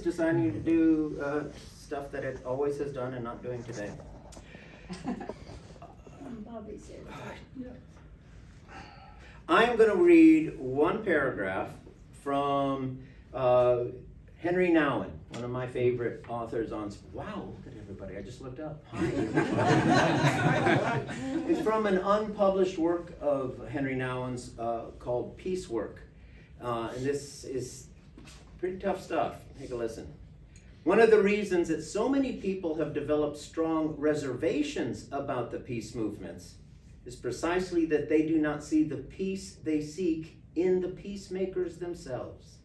deciding to do stuff that it always has done and not doing today. Bobby said. I'm going to read one paragraph from Henry Nouwen, one of my favorite authors on. Wow, look at everybody! I just looked up. Hi. It's from an unpublished work of Henry Nouwen's called Peace Work, and this is pretty tough stuff. Take a listen. One of the reasons that so many people have developed strong reservations about the peace movements is precisely that they do not see the peace they seek in the peacemakers themselves.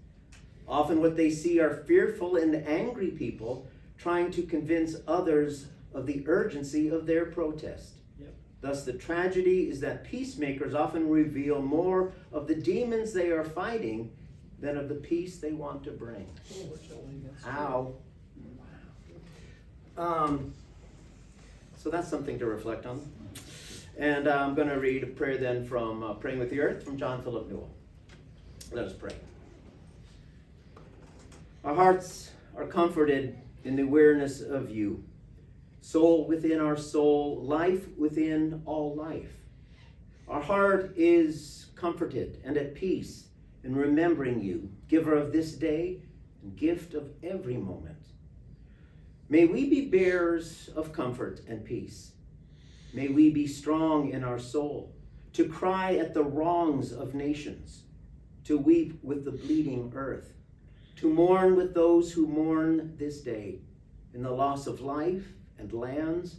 Often what they see are fearful and angry people trying to convince others of the urgency of their protest. Yep. Thus the tragedy is that peacemakers often reveal more of the demons they are fighting than of the peace they want to bring. Ow. So that's something to reflect on. And I'm going to read a prayer then from Praying with the Earth from John Philip Newell. Let us pray. Our hearts are comforted in the awareness of you. Soul within our soul, life within all life. Our heart is comforted and at peace in remembering you, giver of this day and gift of every moment. May we be bearers of comfort and peace. May we be strong in our soul, to cry at the wrongs of nations, to weep with the bleeding earth, to mourn with those who mourn this day, in the loss of life and lands,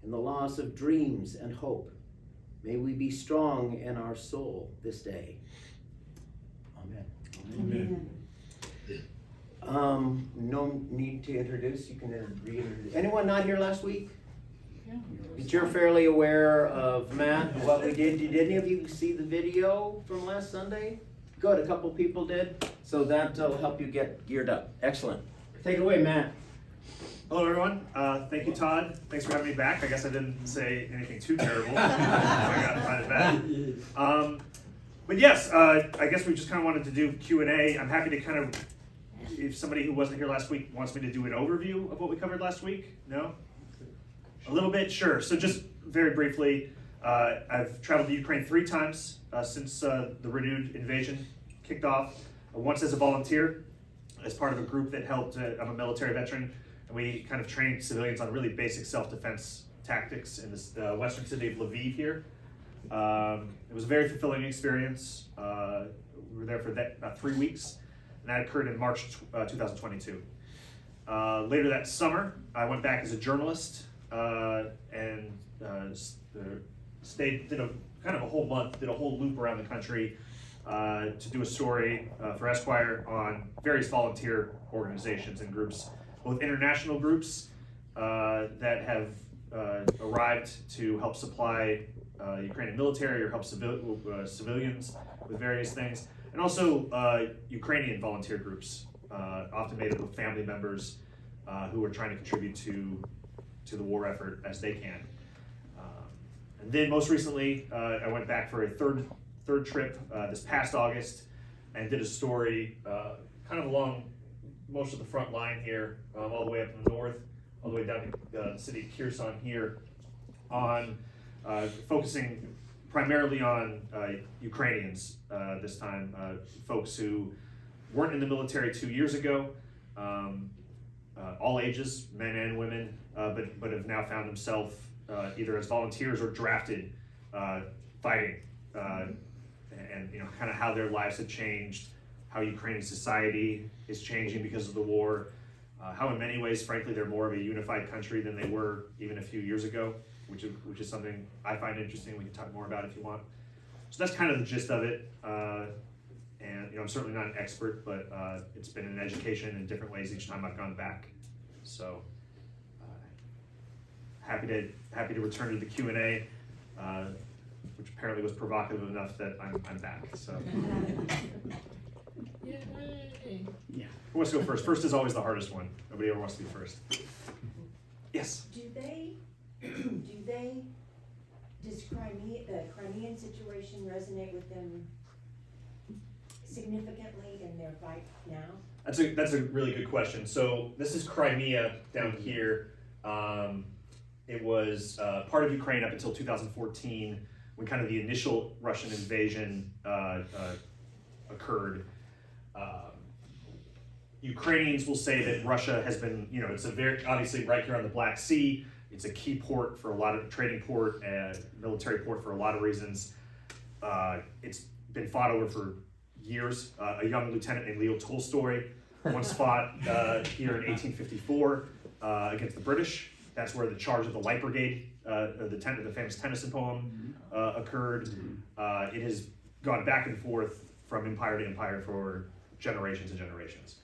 in the loss of dreams and hope. May we be strong in our soul this day. Amen. Amen. No need to introduce. You can reintroduce. Anyone not here last week? But you're fairly aware of Matt and what we did. Did any of you see the video from last Sunday? Good, a couple people did. So that'll help you get geared up. Excellent. Take it away, Matt. Hello, everyone. Thank you, Todd. Thanks for having me back. I guess I didn't say anything too terrible. I got invited back. But yes, I guess we just kind of wanted to do Q&A. I'm happy to kind of, if somebody who wasn't here last week wants me to do an overview of what we covered last week. No? A little bit, sure. So just very briefly, I've traveled to Ukraine 3 times since the renewed invasion kicked off. Once as a volunteer, as part of a group that helped. I'm a military veteran, and we kind of trained civilians on really basic self-defense tactics in the western city of Lviv here. It was a very fulfilling experience. We were there for about 3 weeks, and that occurred in March 2022. Later that summer, I went back as a journalist. And did a kind of a whole month, did a whole loop around the country to do a story for Esquire on various volunteer organizations and groups, both international groups that have arrived to help supply Ukrainian military or help civilians with various things, and also Ukrainian volunteer groups, often made up of family members who are trying to contribute to the war effort as they can. And then most recently, I went back for a third trip this past August and did a story kind of along most of the front line here, all the way up in the north, all the way down to the city of Kherson here, on focusing primarily on Ukrainians this time, folks who weren't in the military 2 years ago, all ages, men and women, but have now found themselves either as volunteers or drafted fighting, and kind of how their lives have changed, how Ukrainian society is changing because of the war, how in many ways, frankly, they're more of a unified country than they were even a few years ago, which is something I find interesting. We can talk more about it if you want. So that's kind of the gist of it. And I'm certainly not an expert, but it's been an education in different ways each time I've gone back. So happy to return to the Q&A, which apparently was provocative enough that I'm back. So yeah, who wants to go first? First is always the hardest one. Nobody ever wants to be first. Yes. Does the Crimean situation resonate with them significantly in their fight now? That's a really good question. So this is Crimea down here. It was part of Ukraine up until 2014, when kind of the initial Russian invasion occurred. Ukrainians will say that Russia has been, it's a very, obviously right here on the Black Sea. It's a key port for a lot of trading port and military port for a lot of reasons. It's been fought over for years. A young lieutenant named Leo Tolstoy once fought here in 1854 against the British. That's where the Charge of the Light Brigade, the famous Tennyson poem, occurred. It has gone back and forth from empire to empire for generations and generations.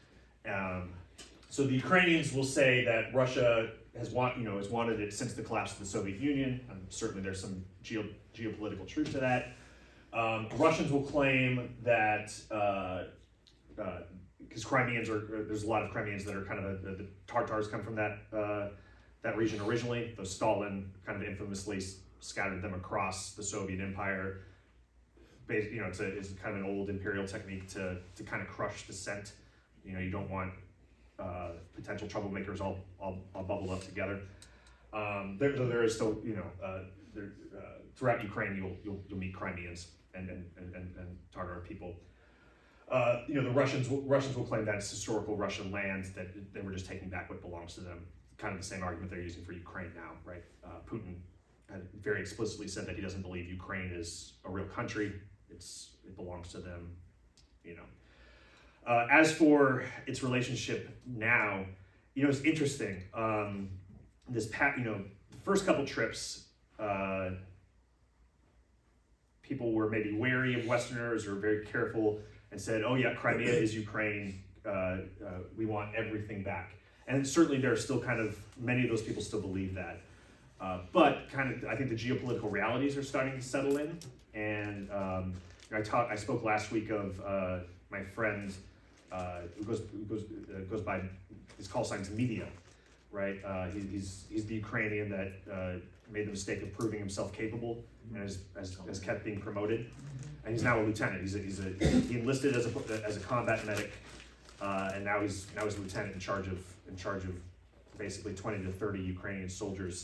So the Ukrainians will say that Russia has wanted it since the collapse of the Soviet Union, and certainly there's some geopolitical truth to that. Russians will claim that because there's a lot of Crimeans that are kind of the Tartars come from that region originally. Though Stalin kind of infamously scattered them across the Soviet Empire. It's kind of an old imperial technique to kind of crush dissent. You don't want potential troublemakers all bubbled up together. There is still, throughout Ukraine you'll meet Crimeans and Tatar people. The Russians will claim that it's historical Russian land, that they were just taking back what belongs to them. Kind of the same argument they're using for Ukraine now, right? Putin had very explicitly said that he doesn't believe Ukraine is a real country. It belongs to them, As for its relationship now, it's interesting. The first couple trips, people were maybe wary of Westerners or very careful and said, "Oh yeah, Crimea is Ukraine. We want everything back." And certainly there are still many of those people still believe that. But I think the geopolitical realities are starting to settle in. And I spoke last week of my friend who goes by his call sign's Media, right? He's the Ukrainian that made the mistake of proving himself capable and has kept being promoted. And he's now a lieutenant. He enlisted as a combat medic, and now he's a lieutenant in charge of basically 20 to 30 Ukrainian soldiers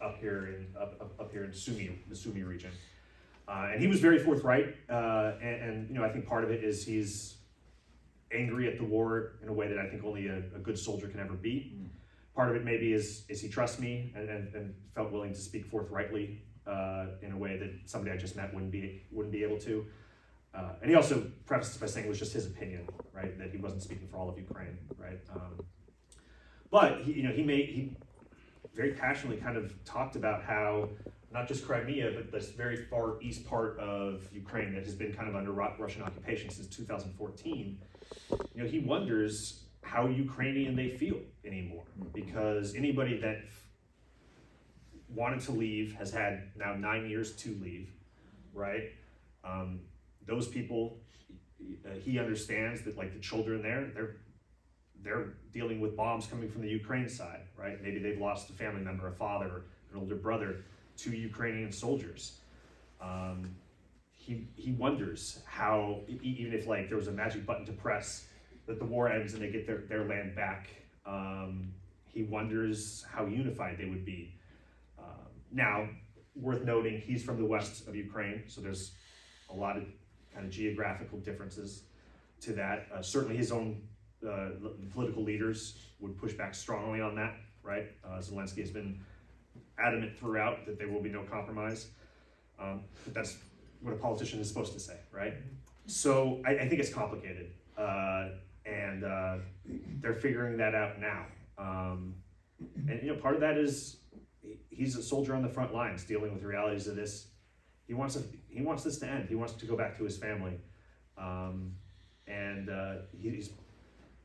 up here in Sumy, the Sumy region. And he was very forthright, and I think part of it is he's angry at the war in a way that I think only a good soldier can ever be. Part of it maybe is he trusts me and felt willing to speak forthrightly in a way that somebody I just met wouldn't be able to. And he also prefaced it by saying it was just his opinion, right? That he wasn't speaking for all of Ukraine, right? But he very passionately kind of talked about how not just Crimea, but this very far east part of Ukraine that has been kind of under Russian occupation since 2014. He wonders how Ukrainian they feel anymore, because anybody that wanted to leave has had now 9 years to leave, right? Those people, he understands that the children there, they're dealing with bombs coming from the Ukraine side, right? Maybe they've lost a family member, a father, an older brother to Ukrainian soldiers. He wonders how, even if there was a magic button to press, that the war ends and they get their land back, he wonders how unified they would be. Now, worth noting, he's from the west of Ukraine, so there's a lot of kind of geographical differences to that. Certainly his own political leaders would push back strongly on that, right? Zelensky has been adamant throughout that there will be no compromise. But that's what a politician is supposed to say, right? So I think it's complicated, and they're figuring that out now. And part of that is he's a soldier on the front lines dealing with the realities of this. He wants this to end. He wants to go back to his family, and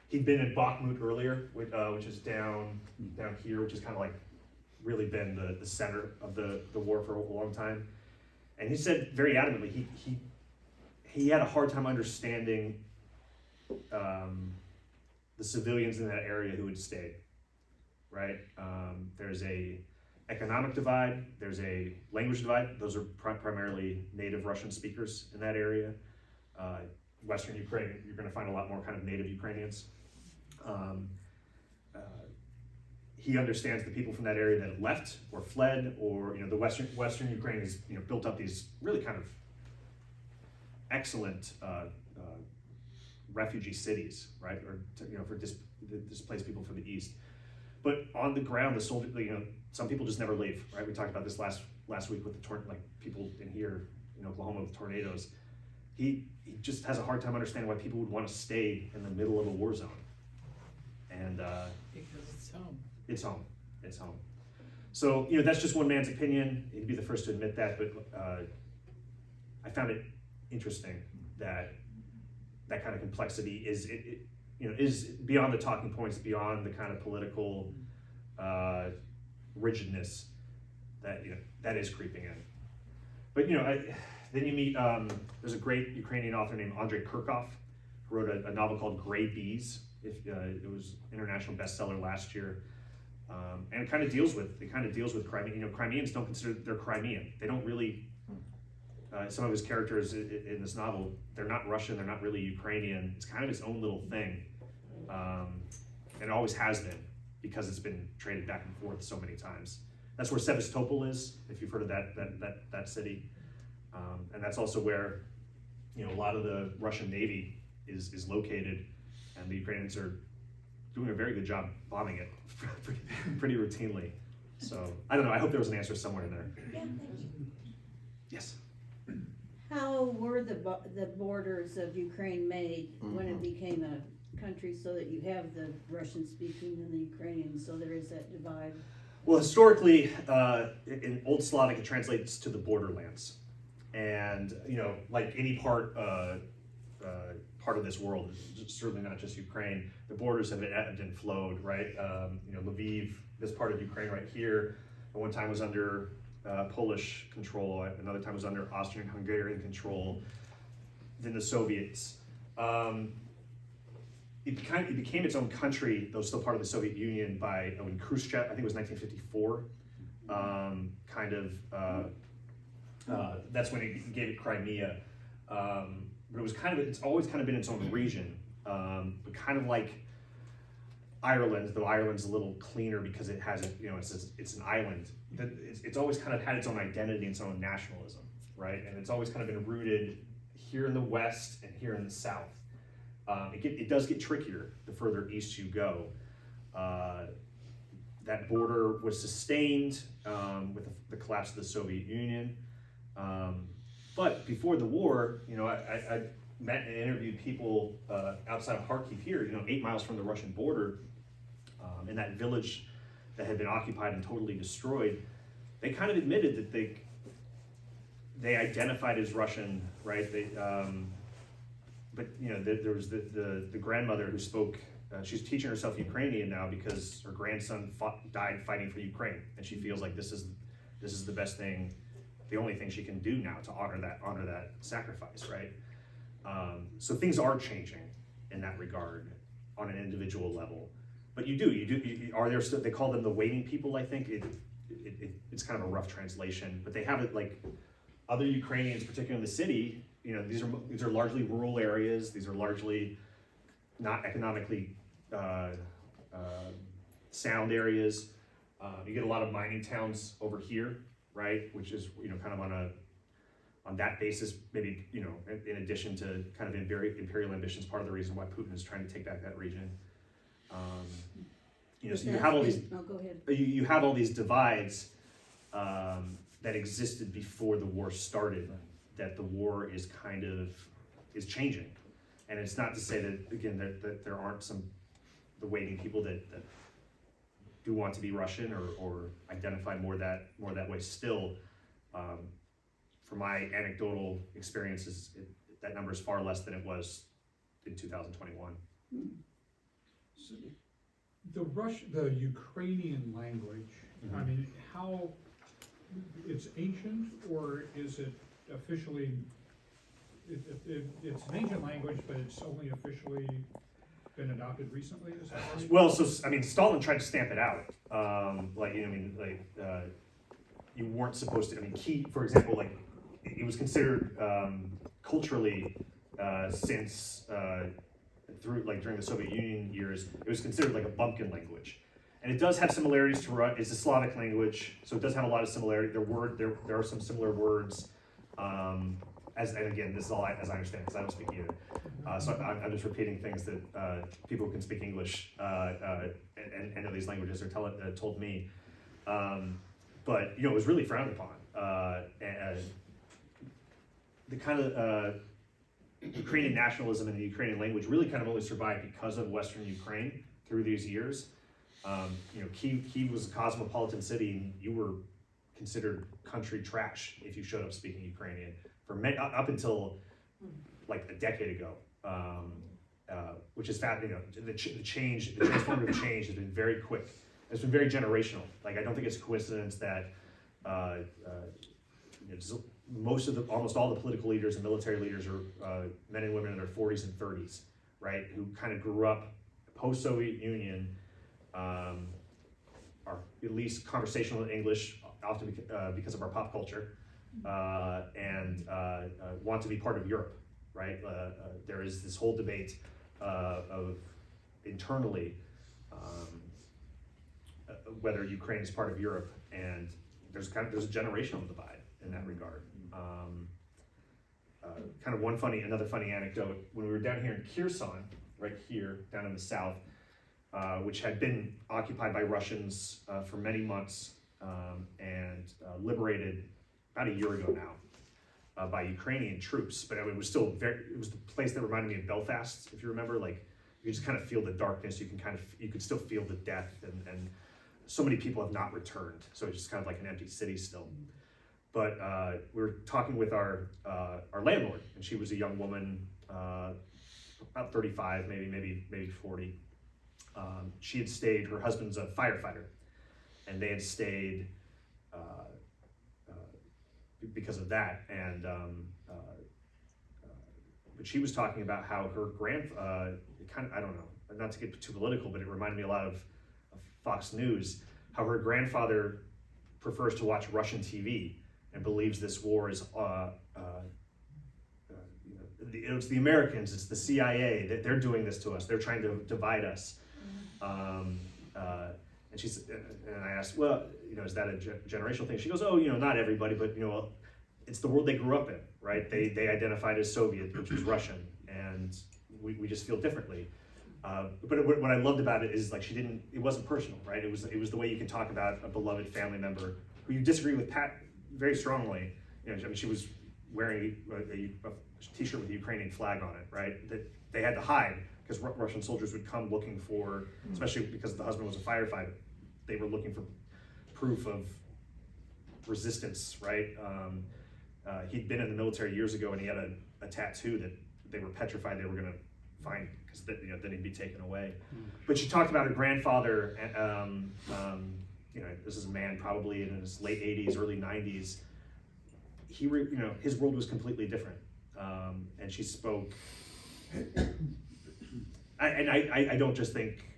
he'd been in Bakhmut earlier, which is down here, which is kind of really been the center of the war for a long time. And he said very adamantly he had a hard time understanding the civilians in that area who had stayed, right? There's a economic divide, there's a language divide. Those are primarily native Russian speakers in that area. Western Ukraine, you're going to find a lot more kind of native Ukrainians. He understands the people from that area that have left or fled, or the Western Ukraine has built up these really kind of excellent refugee cities, right? Or for displaced people from the east. But on the ground, the soldier, some people just never leave, right? We talked about this last week with the people in here in Oklahoma with tornadoes. He just has a hard time understanding why people would want to stay in the middle of a war zone. And because it's home. It's home. It's home. So that's just one man's opinion. He'd be the first to admit that, but I found it interesting that that kind of complexity is beyond the talking points, beyond the kind of political rigidness that is creeping in. But then you meet there's a great Ukrainian author named Andrei Kurkov who wrote a novel called Gray Bees. It was international bestseller last year, and it kind of deals with Crimea. Crimeans don't consider they're Crimean. They don't really. Some of his characters in this novel, they're not Russian. They're not really Ukrainian. It's kind of its own little thing, and it always has been because it's been traded back and forth so many times. That's where Sevastopol is, if you've heard of that city, and that's also where a lot of the Russian Navy is located, and the Ukrainians are doing a very good job bombing it pretty routinely. So I don't know. I hope there was an answer somewhere in there. Yeah, thank you. Yes. How were the borders of Ukraine made when it became a country, so that you have the Russian speaking and the Ukrainian, so there is that divide? Well, historically, in Old Slavic, it translates to the borderlands, and like any part of this world, certainly not just Ukraine, the borders have ebbed and flowed, right? Lviv, this part of Ukraine right here, at one time was under Polish control, another time was under Austrian-Hungarian control, then the Soviets. It became its own country, though still part of the Soviet Union, by when Khrushchev, I think it was 1954, that's when he gave it Crimea. But it's always kind of been its own region, but kind of like Ireland, though Ireland's a little cleaner because it has it's an island. It's always kind of had its own identity, its own nationalism, right? And it's always kind of been rooted here in the West and here in the South. It does get trickier the further east you go. That border was sustained with the collapse of the Soviet Union. But before the war, I met and interviewed people outside of Kharkiv here, 8 miles from the Russian border, in that village that had been occupied and totally destroyed. They kind of admitted that they identified as Russian, right? But there was the grandmother who spoke. She's teaching herself Ukrainian now because her grandson died fighting for Ukraine, and she feels like this is the best thing, the only thing she can do now to honor that sacrifice, right? So things are changing in that regard on an individual level. But are there still? They call them the waiting people. I think it's kind of a rough translation, but they have it like other Ukrainians, particularly in the city. These are largely rural areas. These are largely not economically sound areas. You get a lot of mining towns over here, right? Which is kind of on that basis, maybe in addition to kind of imperial ambitions, part of the reason why Putin is trying to take back that region. So you have all these. Oh, go ahead. You have all these divides that existed before the war started. That the war is changing, and it's not to say that again that there aren't the waiting people that do want to be Russian or identify more that way. Still, from my anecdotal experiences, that number is far less than it was in 2021. So the Ukrainian language, Mm-hmm. I mean, how, it's ancient, or is it officially, it's an ancient language, but it's only officially been adopted recently, is that right? Well, Stalin tried to stamp it out. You weren't supposed to. For example, it was considered culturally since during the Soviet Union years, it was considered like a bumpkin language. And it does have similarities to it's a Slavic language, so it does have a lot of similarity. There are some similar words. And again, this is all as I understand, because I don't speak either. So I'm just repeating things that people who can speak English and know these languages are told me. But it was really frowned upon. The kind of Ukrainian nationalism and the Ukrainian language really kind of only survived because of Western Ukraine through these years. Kyiv was a cosmopolitan city, and you were considered country trash if you showed up speaking Ukrainian up until like a decade ago, which is the transformative change has been very quick. It's been very generational. Like, I don't think it's a coincidence that almost all the political leaders and military leaders are men and women in their 40s and 30s, right? Who kind of grew up post-Soviet Union, are at least conversational in English, often because of our pop culture, and want to be part of Europe, right? There is this whole debate of internally whether Ukraine is part of Europe, and there's a generational divide in that regard. Another funny anecdote, when we were down here in Kherson, right here, down in the south, which had been occupied by Russians for many months, and liberated about a year ago now by Ukrainian troops. But it was still it was the place that reminded me of Belfast, if you remember. Like, you just kind of feel the darkness. You could still feel the death, and so many people have not returned. So it's just kind of like an empty city still. But we were talking with our landlord, and she was a young woman, about 35, maybe 40. She had stayed. Her husband's a firefighter, and they had stayed because of that. And but she was talking about how her I don't know, not to get too political, but it reminded me a lot of Fox News. How her grandfather prefers to watch Russian TV and believes this war is it's the Americans, it's the CIA, that they're doing this to us. They're trying to divide us. And I asked, well, is that a generational thing? She goes, oh, not everybody, but it's the world they grew up in, right? They identified as Soviet, which was Russian, and we just feel differently. But what I loved about it is, like, it wasn't personal, right? It was the way you can talk about a beloved family member who you disagree with very strongly. She was wearing a t-shirt with the Ukrainian flag on it, right? That they had to hide because Russian soldiers would come looking for, especially because the husband was a firefighter, they were looking for proof of resistance, right? He'd been in the military years ago, and he had a tattoo that they were petrified they were going to find, because then he'd be taken away. But she talked about her grandfather, this is a man probably in his late 80s, early 90s. His world was completely different, and she spoke. I don't just think,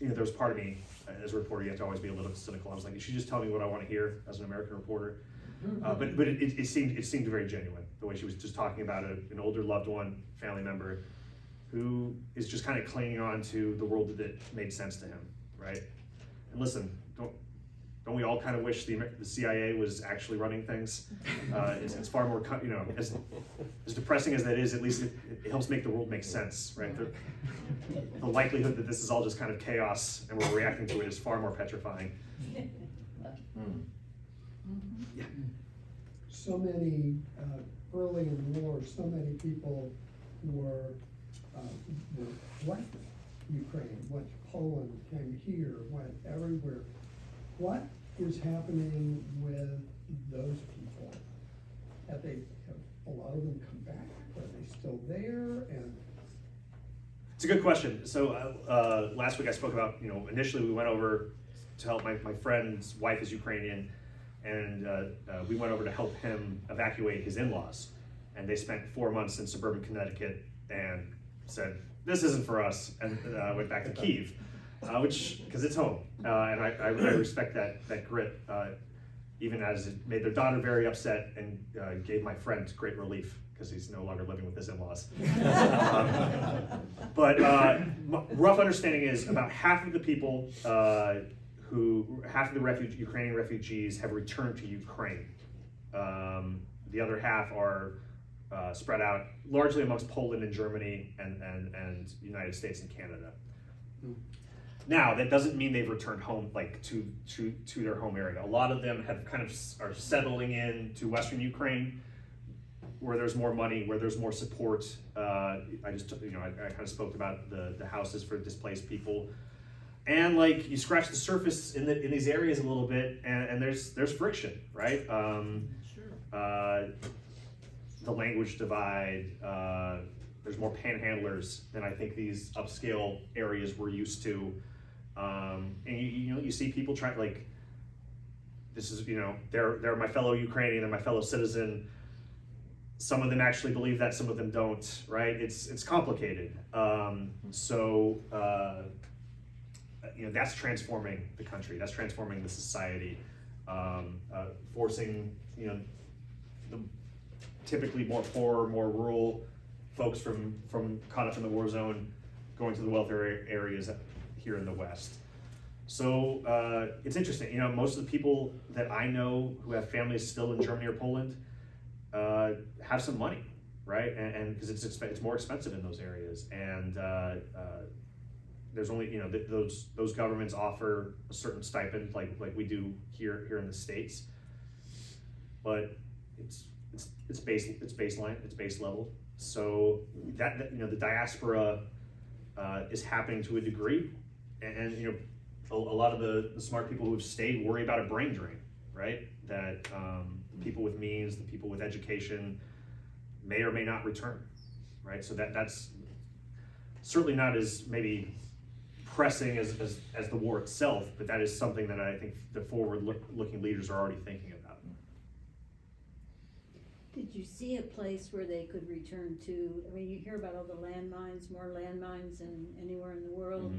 there was part of me as a reporter, you have to always be a little cynical. I was like, you should just tell me what I want to hear as an American reporter. But it seemed very genuine, the way she was just talking about an older loved one, family member, who is just kind of clinging on to the world that made sense to him, right? And listen, don't we all kind of wish the CIA was actually running things? It's far more, as depressing as that is, at least it helps make the world make sense, right? The likelihood that this is all just kind of chaos and we're reacting to it is far more petrifying. Yeah. So many, early in the war, so many people were left Ukraine, went to Poland, came here, went everywhere. What is happening with those people? Have a lot of them come back? Are they still there? And it's a good question. So last week I spoke about, initially we went over to help my friend's wife is Ukrainian, and we went over to help him evacuate his in-laws. And they spent 4 months in suburban Connecticut and said, this isn't for us, and went back to Kyiv. Because it's home, and I respect that grit, even as it made their daughter very upset and gave my friend great relief because he's no longer living with his in-laws. But rough understanding is about half of the people half of the Ukrainian refugees have returned to Ukraine. The other half are spread out largely amongst Poland and Germany and United States and Canada. Now, that doesn't mean they've returned home, like to their home area. A lot of them have kind of are settling in to Western Ukraine, where there's more money, where there's more support. I kind of spoke about the houses for displaced people, and like you scratch the surface in these areas a little bit, and there's friction, right? The language divide. There's more panhandlers than I think these upscale areas we're used to. And you see people try, like, this is, they're my fellow Ukrainian, they're my fellow citizen. Some of them actually believe that, some of them don't, right? It's complicated. That's transforming the country, that's transforming the society, forcing, the typically more poor, more rural folks from caught up in the war zone going to the welfare areas here in the West. So it's interesting, most of the people that I know who have families still in Germany or Poland have some money, right? And because it's more expensive in those areas, and there's only those governments offer a certain stipend like we do here in the States, but it's baseline, it's base level. So that the diaspora is happening to a degree, and a lot of the smart people who have stayed worry about a brain drain, right? That the people with means, the people with education may or may not return, right? So that's certainly not as maybe pressing as the war itself, but that is something that I think the forward-looking leaders are already thinking about. Did you see a place where they could return to? I mean, you hear about all the landmines, more landmines than anywhere in the world,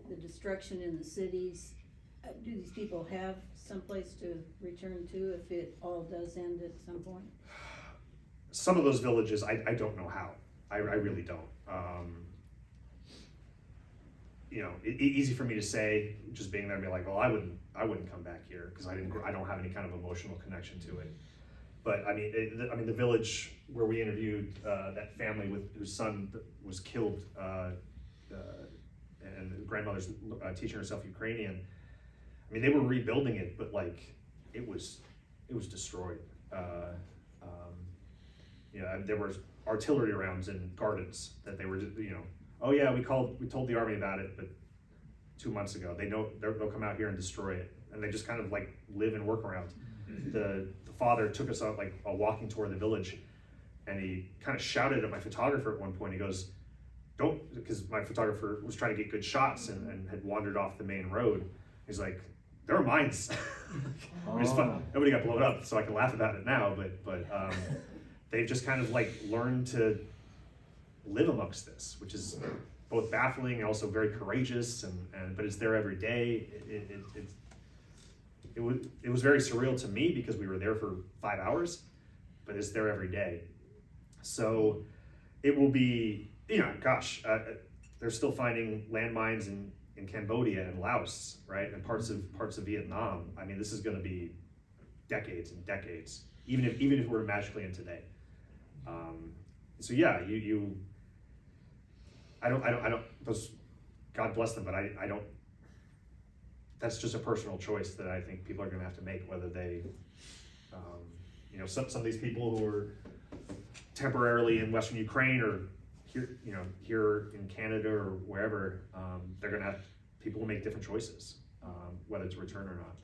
the destruction in the cities. Do these people have someplace to return to if it all does end at some point? Some of those villages, I don't know how. I really don't. Easy for me to say, just being there and be like, well, I wouldn't come back here because I don't have any kind of emotional connection to it. But I mean, the village where we interviewed that family whose son was killed, and the grandmother's teaching herself Ukrainian. I mean, they were rebuilding it, but like it was destroyed. There were artillery rounds in gardens that they were, oh yeah, we told the army about it, but 2 months ago they'll come out here and destroy it, and they just kind of like live and work around. The father took us on like a walking tour of the village, and he kind of shouted at my photographer at one point. He goes, "Don't," because my photographer was trying to get good shots and had wandered off the main road. He's like, "There are mines." It's fun. Nobody got blown up, so I can laugh about it now. But they've just kind of like learned to live amongst this, which is both baffling and also very courageous. But it's there every day. It was very surreal to me because we were there for 5 hours, but it's there every day. So it will be, they're still finding landmines in Cambodia and Laos, right, and parts of Vietnam. I mean, this is going to be decades and decades, even if we're magically in today. So yeah, I don't. Those, God bless them, but I don't. That's just a personal choice that I think people are going to have to make, whether they, some of these people who are temporarily in Western Ukraine or here in Canada or wherever, they're going to have, people will make different choices, whether to return or not.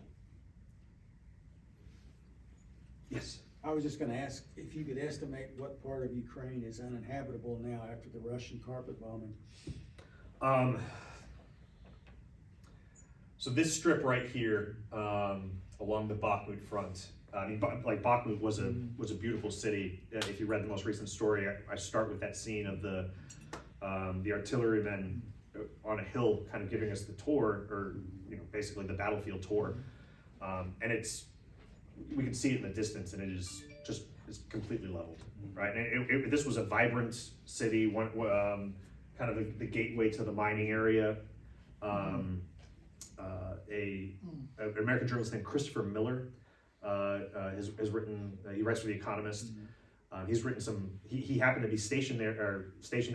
Yes? I was just gonna ask if you could estimate what part of Ukraine is uninhabitable now after the Russian carpet bombing. So this strip right here, along the Bakhmut front, Bakhmut was a beautiful city. If you read the most recent story, I start with that scene of the artillerymen on a hill, kind of giving us the tour, or basically the battlefield tour, and we can see it in the distance, and it is just is completely leveled, right? And this was a vibrant city, kind of the gateway to the mining area. An American journalist named Christopher Miller has written. He writes for The Economist. He's written some. He happened to be stationed there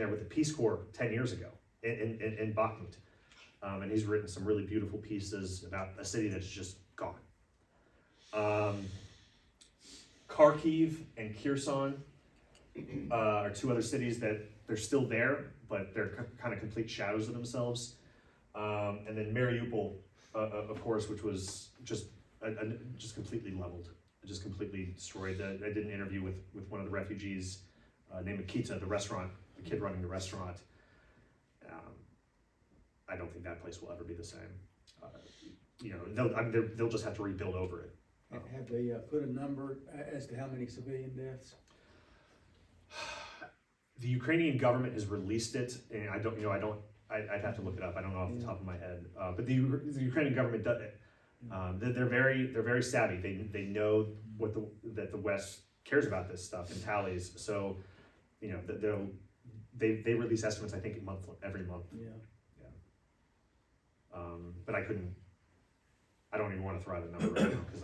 with the Peace Corps 10 years ago in Bakhmut, and he's written some really beautiful pieces about a city that's just gone. Kharkiv and Kherson are two other cities that they're still there, but they're kind of complete shadows of themselves. And then Mariupol, of course, which was just completely leveled, just completely destroyed. I did an interview with one of the refugees named Akita, the kid running the restaurant. I don't think that place will ever be the same. They'll just have to rebuild over it. Have they put a number as to how many civilian deaths? The Ukrainian government has released it, and I'd have to look it up. I don't know off the top of my head. But the Ukrainian government does it. They're very savvy. They know that the West cares about this stuff and tallies. So, they release estimates, I think, every month. Yeah. But I don't even want to throw out a number right now because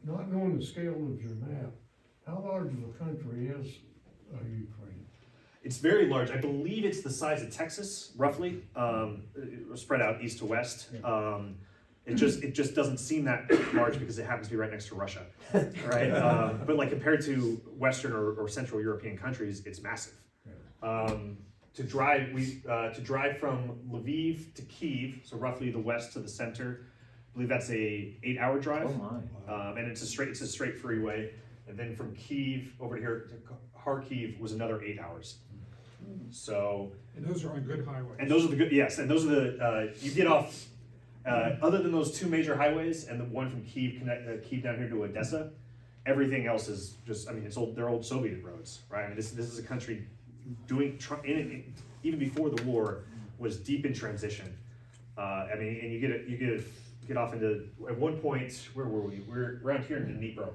Not knowing the scale of your map, how large of a country is Ukraine? it's very large. I believe it's the size of Texas, roughly, spread out east to west. It just doesn't seem that large because it happens to be right next to Russia, right? But like compared to Western or Central European countries, it's massive. To drive from Lviv to Kyiv, so roughly the west to the center, I believe that's a 8-hour drive. Oh my. And it's a straight freeway. And then from Kyiv over to here to Kharkiv was another 8 hours. So. And those are on good highways. And those are the good, yes, and those are the, you get off, other than those two major highways and the one from Kyiv down here to Odessa, everything else is just, they're old Soviet roads, right? I mean, this is a country even before the war, was deep in transition. And you get off into, at one point, where were we? We're around here in Dnipro,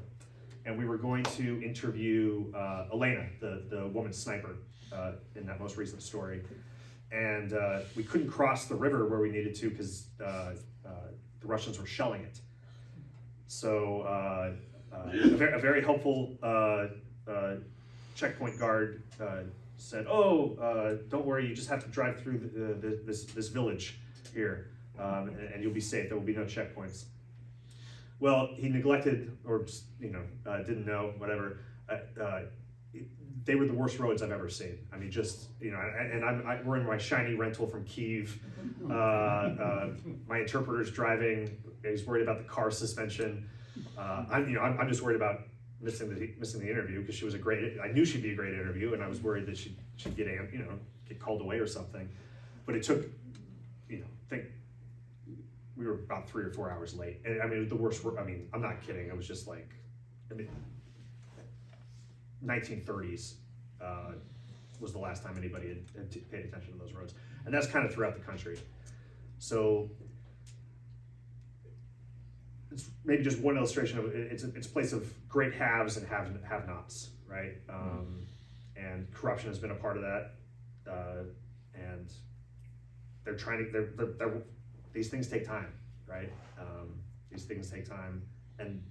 and we were going to interview Elena, the woman sniper in that most recent story. And we couldn't cross the river where we needed to because the Russians were shelling it. So a very helpful checkpoint guard said, don't worry, you just have to drive through this village here, and you'll be safe. There will be no checkpoints. Well, he neglected, or just, didn't know, whatever. They were the worst roads I've ever seen. I mean, just, and we're in my shiny rental from Kyiv. My interpreter's driving. He's worried about the car suspension. I'm just worried about missing the interview because she was I knew she'd be a great interview, and I was worried that she'd get called away or something. But it took, I think we were about 3 or 4 hours late. And the worst work. I'm not kidding. It was just like, 1930s was the last time anybody had paid attention to those roads, and that's kind of throughout the country. So it's maybe just one illustration of it's a place of great haves and have-nots, right? And corruption has been a part of that, and they're trying to. These things take time, right? These things take time, and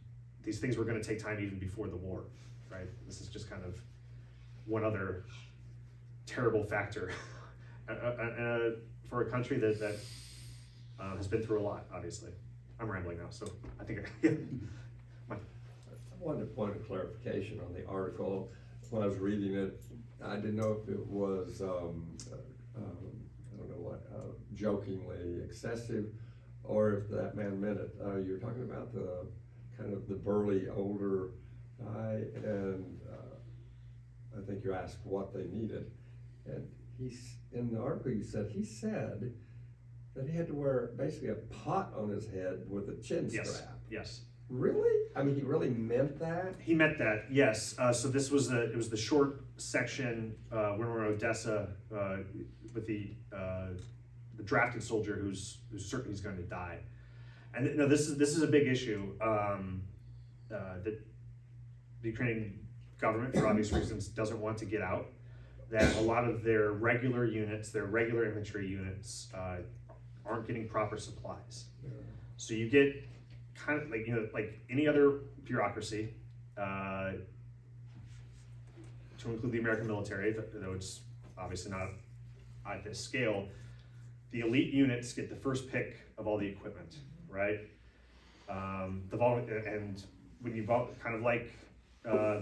these things were going to take time even before the war, right? This is just kind of one other terrible factor for a country that has been through a lot, obviously. I'm rambling now, so I think I wanted a point of clarification on the article. When I was reading it, I didn't know if it was, jokingly excessive, or if that man meant it. You were talking about the kind of the burly older guy, and I think you asked what they needed. And in the article you said, he said that he had to wear basically a pot on his head with a chin strap. Yes. Really? He really meant that? He meant that, yes. So this was the short section when we're in Odessa with the drafted soldier who's certain he's going to die. And no, this is a big issue. That the Ukrainian government, for obvious reasons, doesn't want to get out. That a lot of their regular units, their regular infantry units, aren't getting proper supplies. So you get kind of like, like any other bureaucracy, to include the American military, though it's obviously not at this scale. The elite units get the first pick of all the equipment, right? And when you kind of like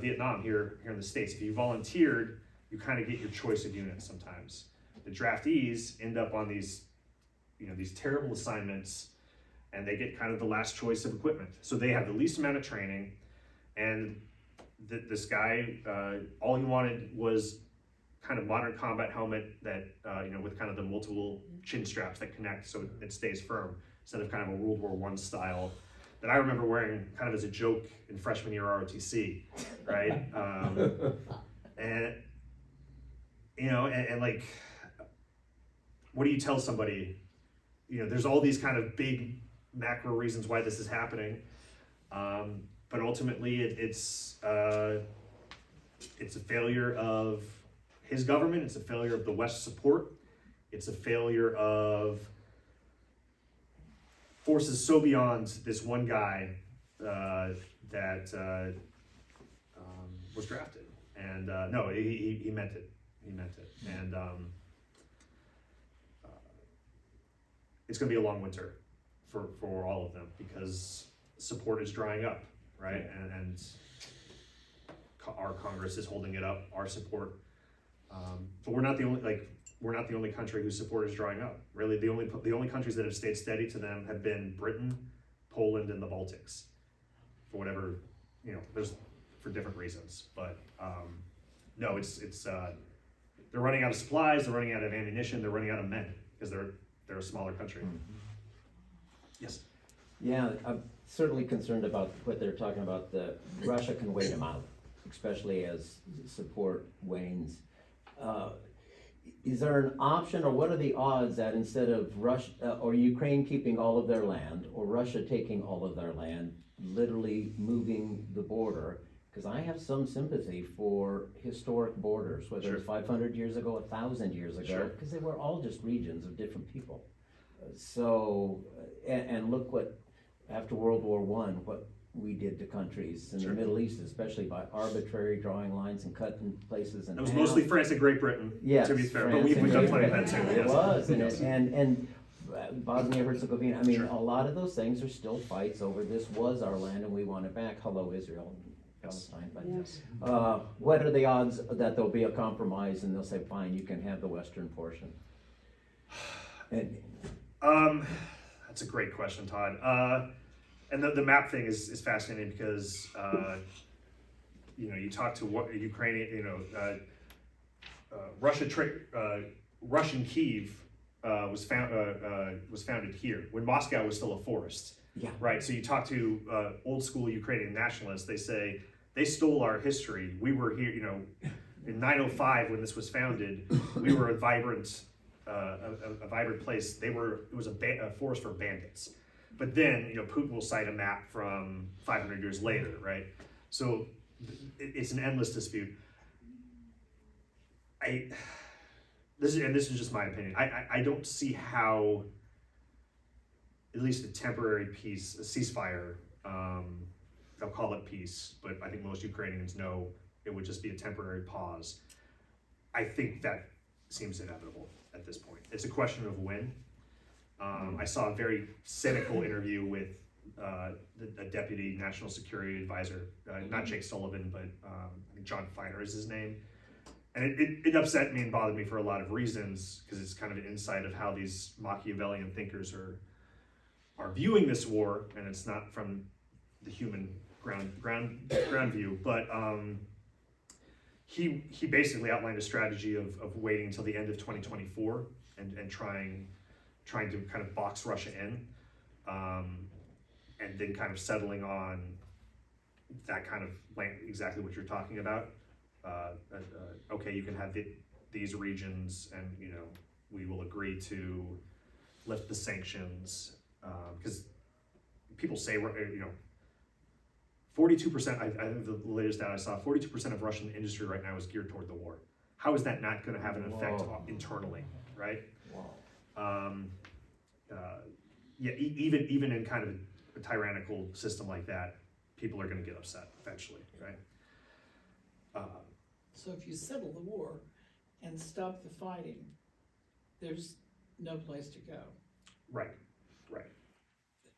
Vietnam here in the States, if you volunteered, you kind of get your choice of units sometimes. The draftees end up on these terrible assignments, and they get kind of the last choice of equipment. So they have the least amount of training, and this guy, all he wanted was kind of modern combat helmet that, with kind of the multiple chin straps that connect so it stays firm, instead of kind of a World War I style that I remember wearing kind of as a joke in freshman year ROTC, right? And like, what do you tell somebody? There's all these kind of big macro reasons why this is happening, but ultimately it's a failure of his government. It's a failure of the West's support. It's a failure of forces so beyond this one guy that was drafted. And no, he meant it. He meant it. And it's going to be a long winter for all of them because support is drying up, right? And our Congress is holding it up, our support. But we're not the only country whose support is drying up. Really, the only countries that have stayed steady to them have been Britain, Poland, and the Baltics. For whatever, there's for different reasons. But no, it's they're running out of supplies, they're running out of ammunition, they're running out of men because they're a smaller country. Yes. Yeah, I'm certainly concerned about what they're talking about. Russia can wait them out, especially as support wanes. Is there an option, or what are the odds that instead of Russia or Ukraine keeping all of their land, or Russia taking all of their land, literally moving the border? Because I have some sympathy for historic borders, whether it's 500 years ago, 1,000 years ago, because they were all just regions of different people. So, and look what, after World War I, what we did to countries in the Middle East, especially by arbitrary drawing lines and cutting places in half. It was mostly France and Great Britain, yes, to be fair, France but we've done plenty of that too. It Yes. was, and Bosnia Herzegovina. I mean, a lot of those things are still fights over. This was our land, and we want it back. Hello, Israel and Palestine. But what are the odds that there'll be a compromise and they'll say, fine, you can have the western portion? And that's a great question, Todd. And the map thing is fascinating because you talk to what Ukrainian, Russian Kiev was founded here when Moscow was still a forest. Yeah. Right. So you talk to old school Ukrainian nationalists, they say they stole our history. We were here, in 905 when this was founded, we were a vibrant place. It was a forest for bandits. But then, Putin will cite a map from 500 years later, right? So it's an endless dispute. This is just my opinion. I don't see how, at least a temporary peace, a ceasefire, they'll call it peace, but I think most Ukrainians know it would just be a temporary pause. I think that seems inevitable at this point. It's a question of when. I saw a very cynical interview with a deputy national security advisor, not Jake Sullivan, but I think John Feiner is his name. And it upset me and bothered me for a lot of reasons, because it's kind of an insight of how these Machiavellian thinkers are viewing this war, and it's not from the human ground view. But he basically outlined a strategy of waiting until the end of 2024 and trying to kind of box Russia in, and then kind of settling on that kind of land, exactly what you're talking about. Okay, you can have these regions, and we will agree to lift the sanctions, because people say, 42%, I think the latest data I saw, 42% of Russian industry right now is geared toward the war. How is that not going to have an effect internally, right? Even in kind of a tyrannical system like that, people are going to get upset eventually, right? So if you settle the war and stop the fighting, there's no place to go. Right.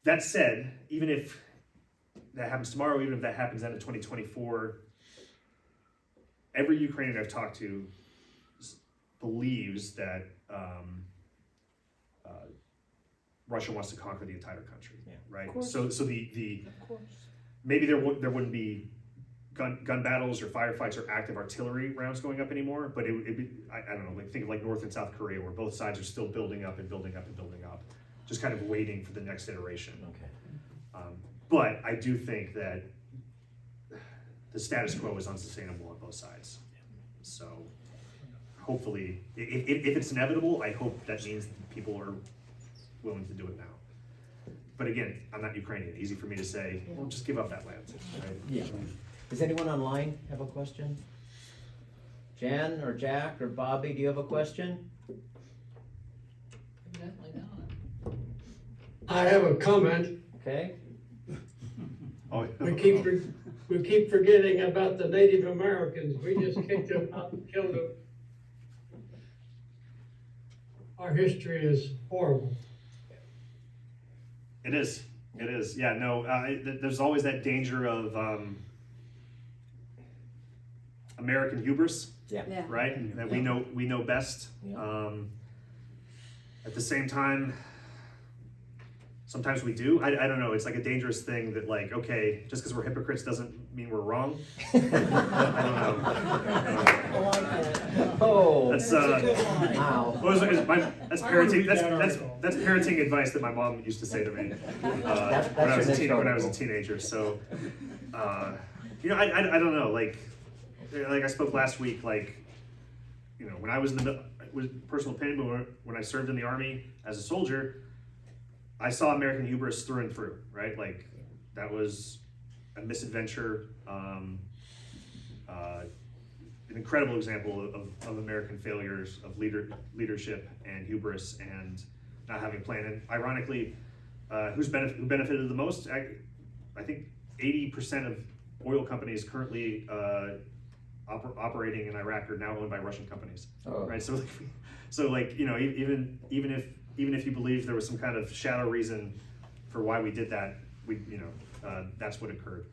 That said, even if that happens tomorrow, even if that happens end of 2024, every Ukrainian I've talked to believes that Russia wants to conquer the entire country, right? Of course. So the Of course. maybe there wouldn't be gun battles or firefights or active artillery rounds going up anymore, but it'd be, I don't know, like think of like North and South Korea, where both sides are still building up and building up and building up, just kind of waiting for the next iteration. Okay. But I do think that the status quo is unsustainable on both sides. So hopefully, if it's inevitable, I hope that means people are willing to do it now. But again, I'm not Ukrainian. Easy for me to say, well, just give up that land, right? Yeah. Does anyone online have a question? Jen or Jack or Bobby, do you have a question? Evidently not. I have a comment. Okay. Oh, We keep forgetting about the Native Americans. We just kicked them out and killed them. Our history is horrible. It is. Yeah, no, there's always that danger of American hubris, Yeah. right? That we know best. Yeah. At the same time, sometimes we do. I don't know. It's like a dangerous thing that, like, okay, just because we're hypocrites doesn't mean we're wrong. I don't know. Oh. That's Wow. that's parenting. That's parenting advice that my mom used to say to me when I was a teenager. So, I don't know. Like I spoke last week. Like, when I was with personal opinion, but when I served in the Army as a soldier, I saw American hubris through and through, right? Like, that was a misadventure, an incredible example of American failures of leadership and hubris and not having a plan. And ironically, who benefited the most? I think 80% of oil companies currently operating in Iraq are now owned by Russian companies, right? So even if you believe there was some kind of shallow reason for why we did that, that's what occurred.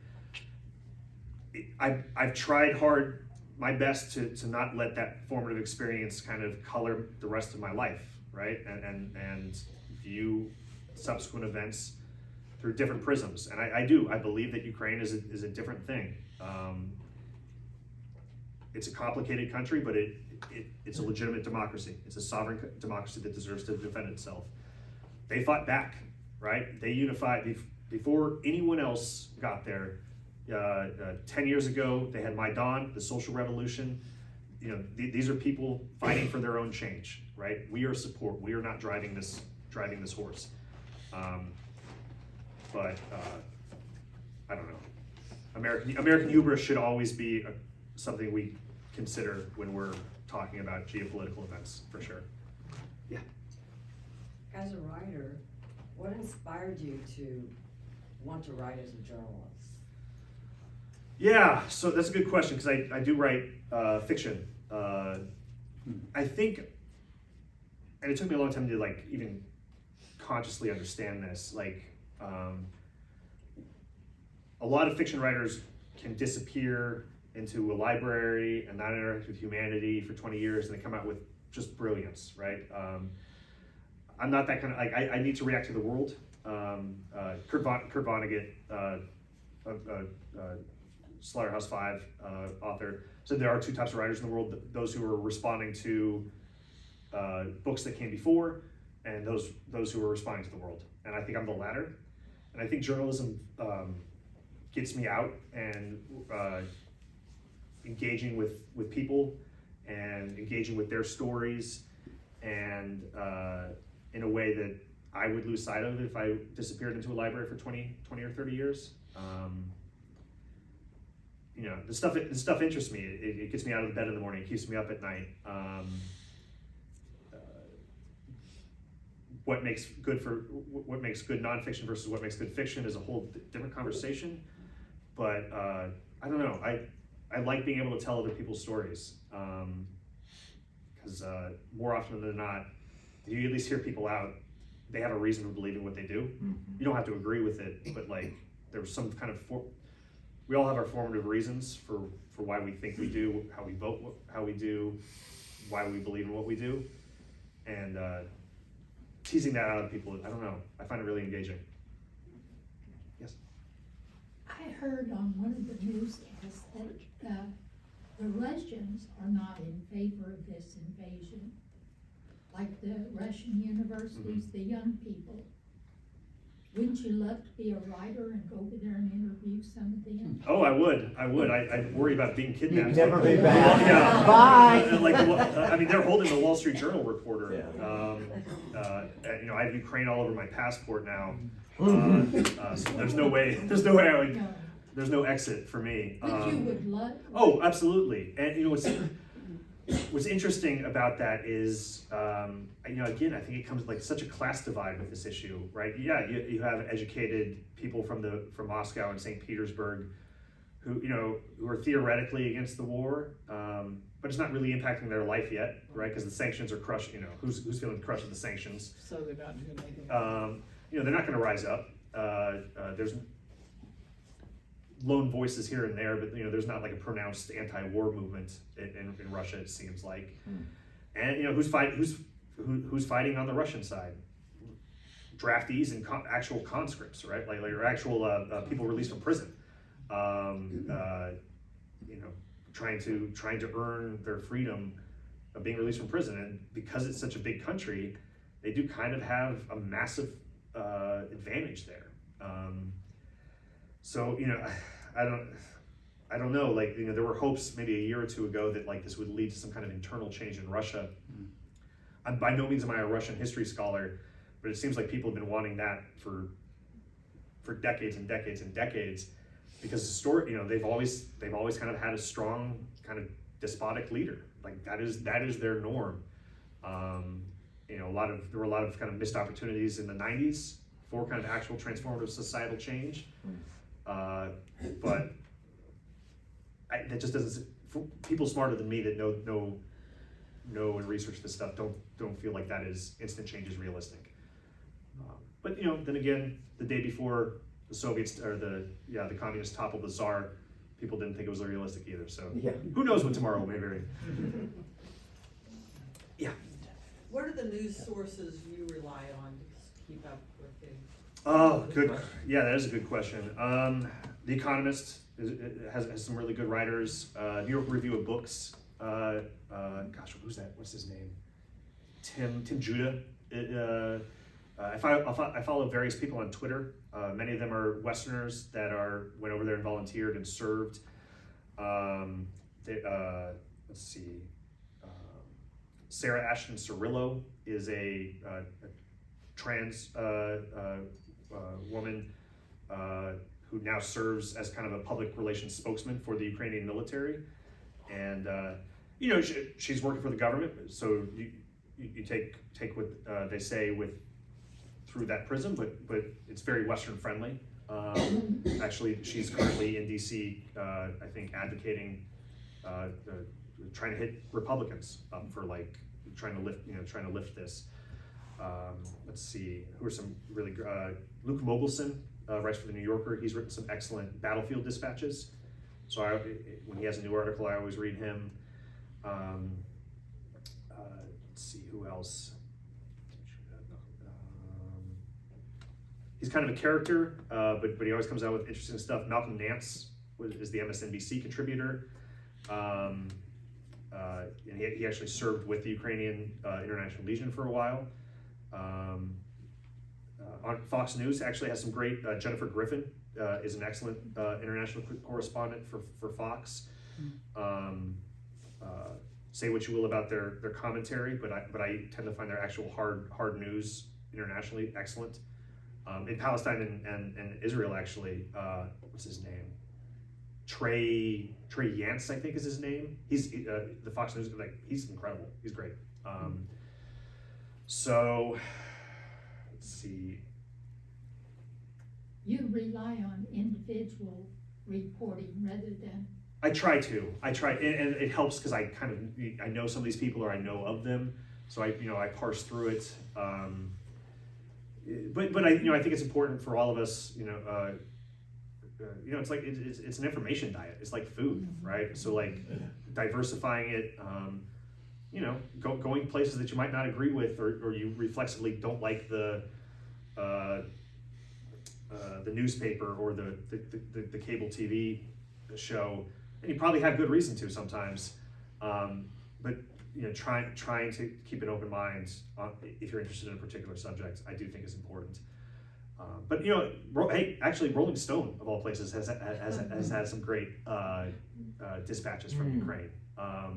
I've tried hard, my best to not let that formative experience kind of color the rest of my life, right? And view subsequent events through different prisms. And I believe that Ukraine is a different thing. It's a complicated country, but it's a legitimate democracy. It's a sovereign democracy that deserves to defend itself. They fought back, right? They unified before anyone else got there. 10 years ago, they had Maidan, the social revolution. These are people fighting for their own change, right? We are support. We are not driving this horse. But I don't know. American hubris should always be something we consider when we're talking about geopolitical events, for sure. Yeah. As a writer, what inspired you to want to write as a journalist? Yeah, so that's a good question, because I do write fiction. I think, and it took me a long time to even consciously understand this, a lot of fiction writers can disappear into a library and not interact with humanity for 20 years, and they come out with just brilliance, right? I'm not that kind of, I need to react to the world. Kurt Vonnegut, Slaughterhouse-Five author, said there are two types of writers in the world: those who are responding to books that came before, and those who are responding to the world. And I think I'm the latter. And I think journalism gets me out and engaging with people and engaging with their stories, and in a way that I would lose sight of if I disappeared into a library for 20 or 30 years. You know, the stuff interests me. It gets me out of bed in the morning. It keeps me up at night. What makes good nonfiction versus what makes good fiction is a whole different conversation. But I don't know. I like being able to tell other people's stories, because more often than not, you at least hear people out. They have a reason for believing what they do. Mm-hmm. You don't have to agree with it, but like there's some kind of we all have our formative reasons for why we think we do, how we vote, how we do, why we believe in what we do, and teasing that out of people, I don't know. I find it really engaging. Yes. I heard on one of the newscasts that the Russians are not in favor of this invasion. Like the Russian universities, the young people. Wouldn't you love to be a writer and go over there and interview some of them? Oh, I would. I'd worry about being kidnapped. You'd never be back. Yeah. Bye. I mean, they're holding the Wall Street Journal reporter. Yeah. You know, I have Ukraine all over my passport now. So there's no way I would. No. There's no exit for me. But you would love. Oh, absolutely. And you know what's interesting about that is, you know, again, I think it comes like such a class divide with this issue, right? Yeah, you have educated people from Moscow and St. Petersburg who are theoretically against the war, but it's not really impacting their life yet, right? Because the sanctions are crushed. You know, who's feeling the crush of the sanctions? So they're not doing anything. You know, they're not going to rise up. There's lone voices here and there, but you know, there's not like a pronounced anti-war movement in Russia. It seems like, and you know, who's fighting on the Russian side? Draftees and actual conscripts, right? Like actual people released from prison. You know, trying to earn their freedom of being released from prison, and because it's such a big country, they do kind of have a massive advantage there. So you know, I don't know. Like, you know, there were hopes maybe a year or two ago that like this would lead to some kind of internal change in Russia. By no means am I a Russian history scholar, but it seems like people have been wanting that for decades and decades and decades, because you know, they've always kind of had a strong kind of despotic leader. Like that is their norm. You know, there were a lot of kind of missed opportunities in the 90s for kind of actual transformative societal change. But that just doesn't. People smarter than me that know and research this stuff don't feel like that is instant change is realistic. But you know, then again, the day before the Soviets or the communists toppled the Tsar, people didn't think it was realistic either. So Yeah. Who knows what tomorrow may bring? Yeah. What are the news sources you rely on to keep up with things? Oh, good. Yeah, that is a good question. The Economist has some really good writers. New York Review of Books. Gosh, who's that? What's his name? Tim Judah. I follow various people on Twitter. Many of them are Westerners that went over there and volunteered and served. Let's see. Sarah Ashton Cirillo is a trans woman who now serves as kind of a public relations spokesman for the Ukrainian military, and you know, she's working for the government, so you take what they say through that prism, but it's very Western friendly. Actually, she's currently in DC, I think, advocating, trying to hit Republicans for like trying to lift this. Let's see, who are some really Luke Mogelson writes for the New Yorker. He's written some excellent battlefield dispatches. So when he has a new article, I always read him. Let's see, who else? He's kind of a character, but he always comes out with interesting stuff. Malcolm Nance is the MSNBC contributor. And he actually served with the Ukrainian International Legion for a while. On Fox News actually has some great, Jennifer Griffin is an excellent international correspondent for Fox. Say what you will about their commentary, but I tend to find their actual hard news internationally excellent. In Palestine and Israel, actually, what's his name? Trey Yance, I think is his name. He's the Fox News, like, he's incredible. He's great. So let's see. You rely on individual reporting rather than, I try, and it helps because I know some of these people, or I know of them, so I parse through it. But I think it's important for all of us, it's like it's an information diet. It's like food, right? So like diversifying it, going places that you might not agree with, or you reflexively don't like the newspaper or the cable TV show, and you probably have good reason to sometimes. But trying to keep an open mind if you're interested in a particular subject, I do think is important. But actually, Rolling Stone of all places has had some great dispatches from Ukraine. Not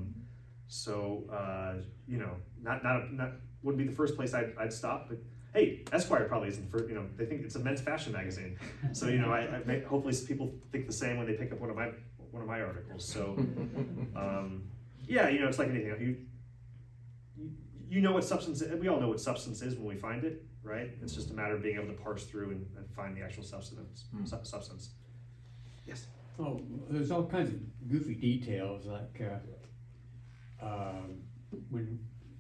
wouldn't be the first place I'd stop, but hey, Esquire probably isn't for, they think it's a men's fashion magazine. So, hopefully people think the same when they pick up one of my articles. So, it's like anything. You know what substance, we all know what substance is when we find it, right? It's just a matter of being able to parse through and find the actual substance. Yes. Oh, there's all kinds of goofy details, like when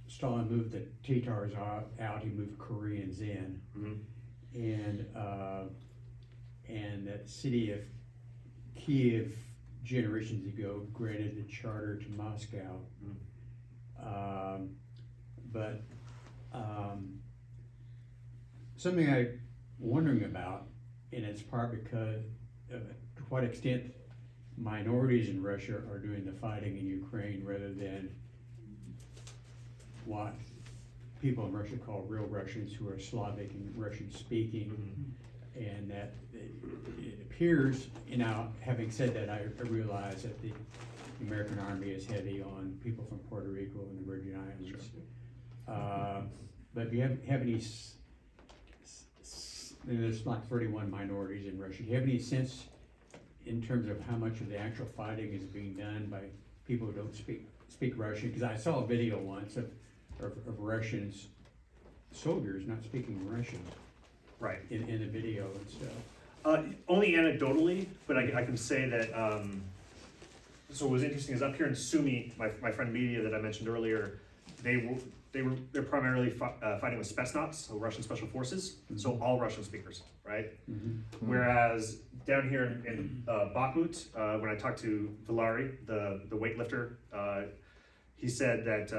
Stalin moved the Tatars out, he moved Koreans in, and that city of Kiev generations ago granted the charter to Moscow. But something I'm wondering about, and it's part because to what extent minorities in Russia are doing the fighting in Ukraine rather than what people in Russia call real Russians, who are Slavic and Russian speaking. And that it appears, having said that, I realize that the American Army is heavy on people from Puerto Rico and the Virgin Islands. Sure. But do you have any, there's like 31 minorities in Russia, do you have any sense in terms of how much of the actual fighting is being done by people who don't speak Russian? Because I saw a video once of Russians, soldiers not speaking Russian. Right. In the video and stuff. Only anecdotally, but I can say that, so what was interesting is up here in Sumy, my friend Media that I mentioned earlier, they're primarily fighting with Spetsnaz, so Russian Special Forces, so all Russian speakers, right? Whereas down here in Bakhmut, when I talked to Valari, the weightlifter, he said that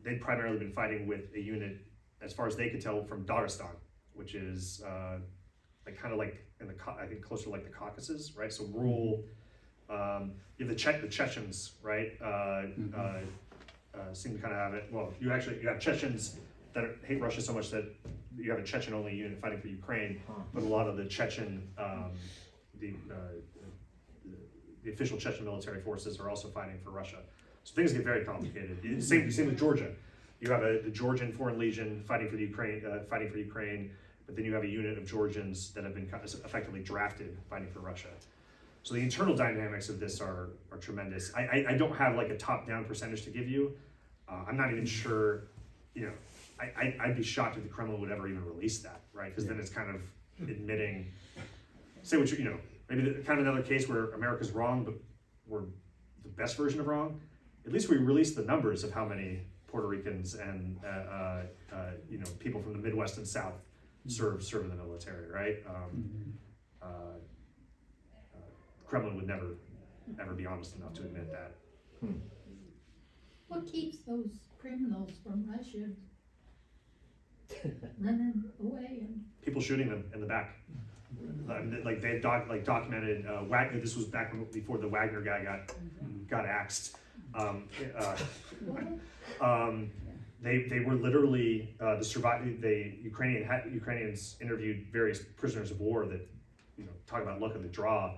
they'd primarily been fighting with a unit, as far as they could tell, from Dagestan, which is like I think closer to like the Caucasus, right? So rural. You have the Chechens, right? Seem to kind of have it. Well, you have Chechens that hate Russia so much that you have a Chechen-only unit fighting for Ukraine, but a lot of the Chechen, the official Chechen military forces are also fighting for Russia. So things get very complicated. Same with Georgia. You have the Georgian Foreign Legion fighting for Ukraine, but then you have a unit of Georgians that have been effectively drafted fighting for Russia. So the internal dynamics of this are tremendous. I don't have like a top-down percentage to give you. I'm not even sure, I'd be shocked if the Kremlin would ever even release that, right? Because then it's kind of admitting, maybe kind of another case where America's wrong, but we're the best version of wrong. At least we released the numbers of how many Puerto Ricans and people from the Midwest and South serve in the military, right? Kremlin would never ever be honest enough to admit that. what keeps those criminals from Russia running away? And People shooting them in the back. Like they've documented. This was back before the Wagner guy got axed. They were literally Ukrainians interviewed various prisoners of war that talk about luck of the draw.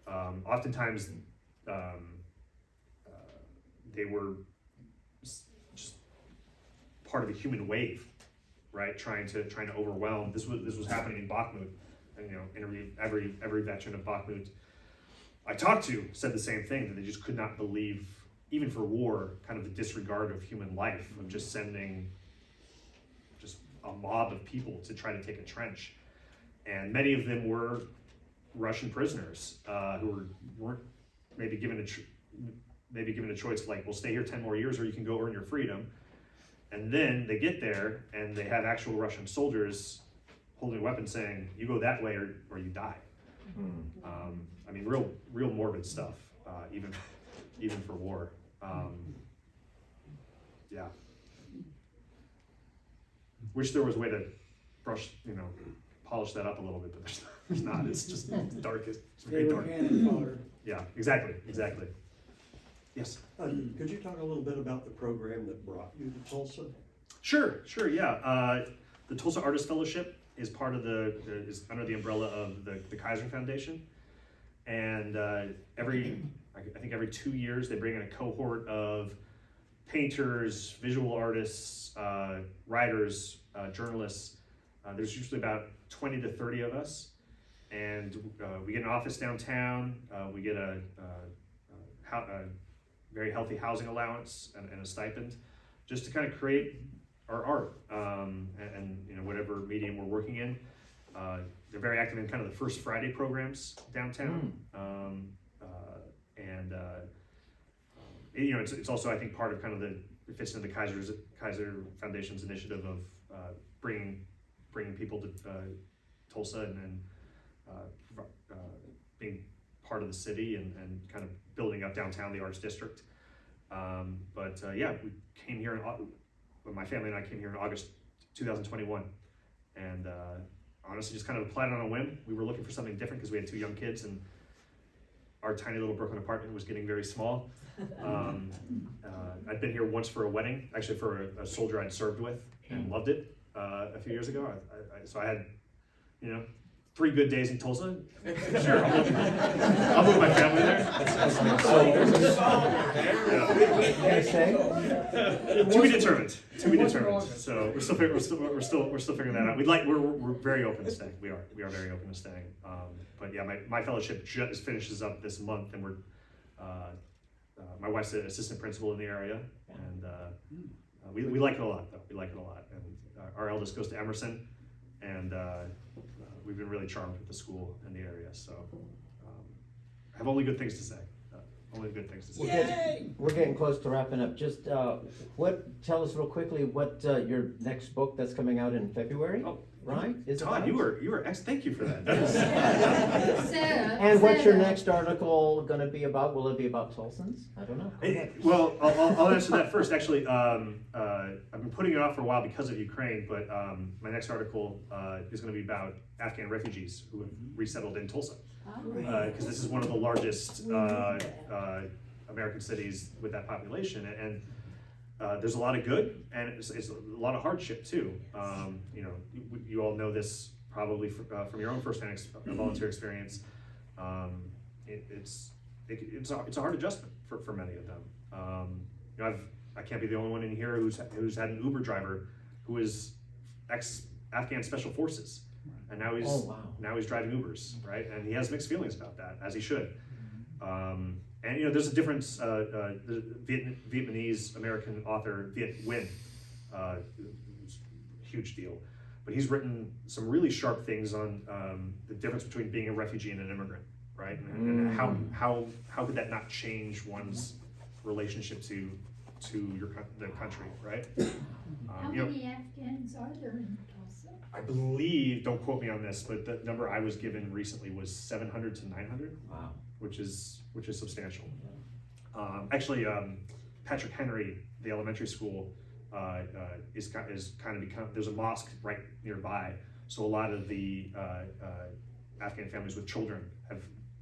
Oftentimes they were just part of a human wave right? Trying to overwhelm. This was happening in Bakhmut, and every veteran of Bakhmut I talked to said the same thing, that they just could not believe, even for war, kind of the disregard of human life, of just sending just a mob of people to try to take a trench. And many of them were Russian prisoners who weren't maybe given a choice of like, well, stay here 10 more years or you can go earn your freedom. And then they get there and they have actual Russian soldiers holding a weapon saying, you go that way or you die. I mean, real morbid stuff, even for war. Yeah. Wish there was a way to polish that up a little bit, but there's not. It's just dark. It's very dark. Cannon fodder. Yeah, exactly. Yes. Could you talk a little bit about the program that brought you to Tulsa? Sure, yeah. The Tulsa Artist Fellowship is part of is under the umbrella of the Kaiser Foundation. And I think every 2 years they bring in a cohort of painters, visual artists, writers, journalists. There's usually about 20 to 30 of us. And we get an office downtown. We get a very healthy housing allowance and a stipend, just to kind of create our art and whatever medium we're working in. They're very active in kind of the First Friday programs downtown, it's also, I think, part of kind of it fits into the Kaiser Foundation's initiative of bringing people to Tulsa and being part of the city and kind of building up downtown, the Arts District. We came here my family and I came here in August 2021, and honestly just kind of applied on a whim. We were looking for something different because we had 2 young kids and our tiny little Brooklyn apartment was getting very small. I'd been here once for a wedding, actually for a soldier I'd served with, and loved it a few years ago. So I had 3 good days in Tulsa. Sure, I'll move my family there. To be determined. So we're still figuring that out. We're very open to staying. We are very open to staying. But yeah, my fellowship just finishes up this month, and my wife's an assistant principal in the area, and we like it a lot, though. We like it a lot, and our eldest goes to Emerson, and we've been really charmed with the school and the area. So I have only good things to say. We're getting close to wrapping up. Just tell us real quickly what your next book that's coming out in February, right? Todd, you were thank you for that. And what's your next article going to be about? Will it be about Tulsans? I don't know. Well, I'll answer that first. Actually, I've been putting it off for a while because of Ukraine, but my next article is going to be about Afghan refugees who have resettled in Tulsa. Because this is one of the largest American cities with that population, and there's a lot of good, and it's a lot of hardship too. You all know this probably from your own firsthand volunteer experience. It's a hard adjustment for many of them. I can't be the only one in here who's had an Uber driver who is ex-Afghan Special Forces. And now he's driving Ubers, right? And he has mixed feelings about that, as he should. And there's a difference. The Vietnamese American author Viet Nguyen, huge deal, but he's written some really sharp things on the difference between being a refugee and an immigrant, right? And how could that not change one's relationship to the country, right? How many Afghans are there in Tulsa? I believe, don't quote me on this, but the number I was given recently was 700 to 900. Wow. Which is substantial. Actually, Patrick Henry, the elementary school, is kind of become. There's a mosque right nearby, so a lot of the Afghan families with children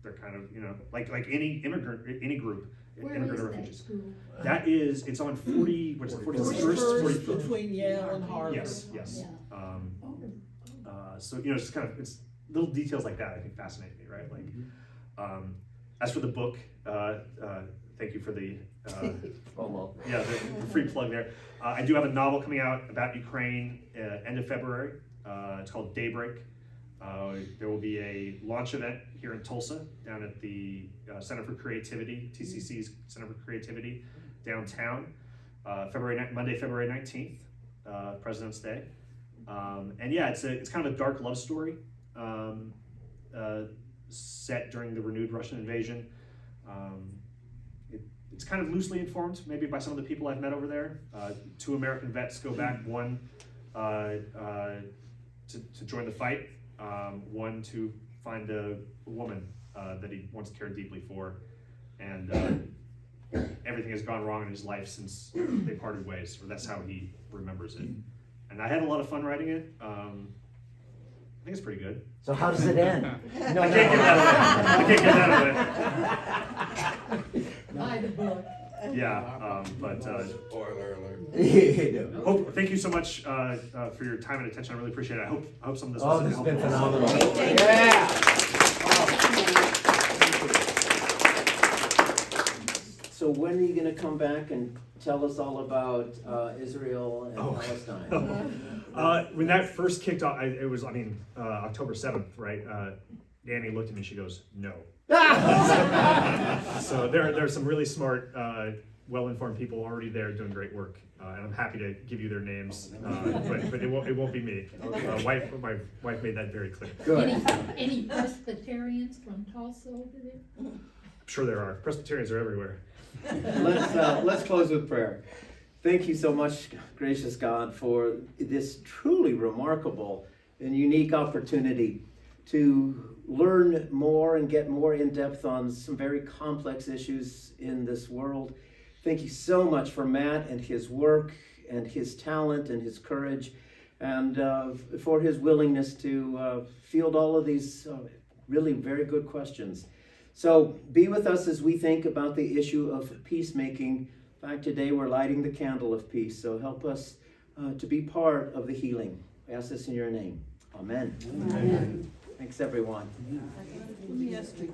they're kind of like any immigrant, any group. Where immigrant is or that refugees. school? That is, it's on 40. What is it? 41st between Yale and Harvard. Yes. Yeah. So it's little details like that I think fascinate me, right? Like, as for the book, thank you for the, Almost. yeah, the free plug there. I do have a novel coming out about Ukraine end of February. It's called Daybreak. There will be a launch event here in Tulsa, down at the Center for Creativity, TCC's Center for Creativity, downtown, Monday, February 19th, President's Day. And yeah, it's kind of a dark love story set during the renewed Russian invasion. It's kind of loosely informed, maybe by some of the people I've met over there. 2 American vets go back, one to join the fight, one to find a woman that he once cared deeply for, and everything has gone wrong in his life since they parted ways, or that's how he remembers it. And I had a lot of fun writing it. I think it's pretty good. So how does it end? No, I can't give that away. Buy the book. Yeah, but Spoiler alert. thank you so much for your time and attention. I really appreciate it. I hope some of this Oh, was this has been helpful. phenomenal. Yeah. So when are you gonna come back and tell us all about Israel and Palestine? When that first kicked off, it was October 7th, right? Danny looked at me, she goes, no. So there are some really smart, well-informed people already there doing great work, and I'm happy to give you their names, but it won't be me. My wife made that very clear. Good. Any Presbyterians from Tulsa over there? I'm sure there are. Presbyterians are everywhere. Let's close with prayer. Thank you so much, gracious God, for this truly remarkable and unique opportunity to learn more and get more in depth on some very complex issues in this world. Thank you so much for Matt and his work and his talent and his courage, and for his willingness to field all of these really very good questions. So be with us as we think about the issue of peacemaking. In fact, today we're lighting the candle of peace, so help us to be part of the healing. I ask this in your name. Amen. Amen. Thanks, everyone. Let me ask you.